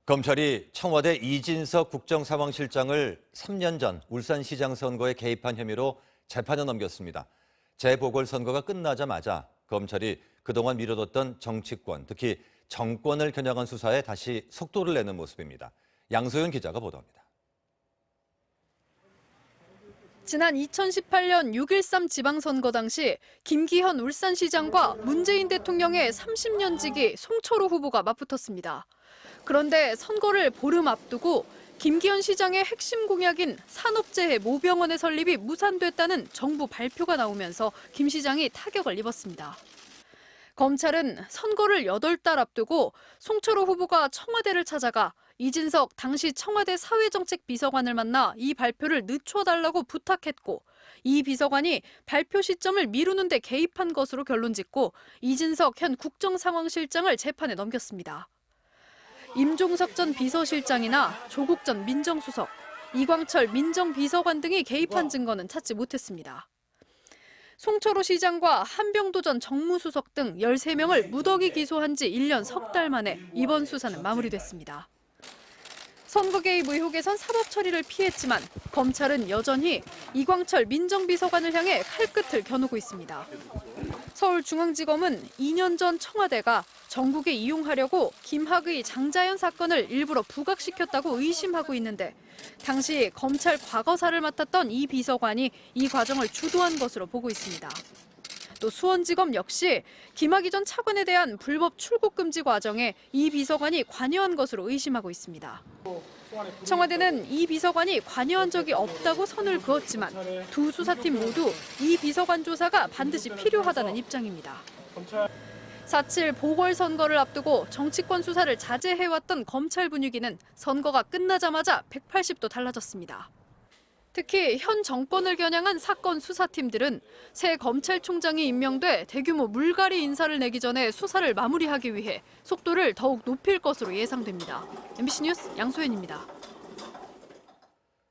검찰이 청와대 이진석 국정상황실장을 3년 전 울산시장 선거에 개입한 혐의로 재판에 넘겼습니다. 재보궐선거가 끝나자마자 검찰이 그동안 미뤄뒀던 정치권, 특히 정권을 겨냥한 수사에 다시 속도를 내는 모습입니다. 양소연 기자가 보도합니다. 지난 2018년 6.13 지방선거 당시 김기현 울산시장과 문재인 대통령의 30년 지기 송철호 후보가 맞붙었습니다. 그런데 선거를 보름 앞두고 김기현 시장의 핵심 공약인 산업재해 모병원의 설립이 무산됐다는 정부 발표가 나오면서 김 시장이 타격을 입었습니다. 검찰은 선거를 8달 앞두고 송철호 후보가 청와대를 찾아가 이진석 당시 청와대 사회정책비서관을 만나 이 발표를 늦춰달라고 부탁했고, 이 비서관이 발표 시점을 미루는 데 개입한 것으로 결론짓고 이진석 현 국정상황실장을 재판에 넘겼습니다. 임종석 전 비서실장이나 조국 전 민정수석, 이광철 민정비서관 등이 개입한 증거는 찾지 못했습니다. 송철호 시장과 한병도 전 정무수석 등 13명을 무더기 기소한 지 1년 석 달 만에 이번 수사는 마무리됐습니다. 선거 개입 의혹에선 사법 처리를 피했지만 검찰은 여전히 이광철 민정비서관을 향해 칼끝을 겨누고 있습니다. 서울중앙지검은 2년 전 청와대가 정국에 이용하려고 김학의 장자연 사건을 일부러 부각시켰다고 의심하고 있는데, 당시 검찰 과거사를 맡았던 이 비서관이 이 과정을 주도한 것으로 보고 있습니다. 또 수원지검 역시 김학의 전 차관에 대한 불법 출국 금지 과정에 이 비서관이 관여한 것으로 의심하고 있습니다. 청와대는 이 비서관이 관여한 적이 없다고 선을 그었지만 두 수사팀 모두 이 비서관 조사가 반드시 필요하다는 입장입니다. 4.7 보궐선거를 앞두고 정치권 수사를 자제해왔던 검찰 분위기는 선거가 끝나자마자 180도 달라졌습니다. 특히 현 정권을 겨냥한 사건 수사팀들은 새 검찰총장이 임명돼 대규모 물갈이 인사를 내기 전에 수사를 마무리하기 위해 속도를 더욱 높일 것으로 예상됩니다. MBC 뉴스 양소연입니다.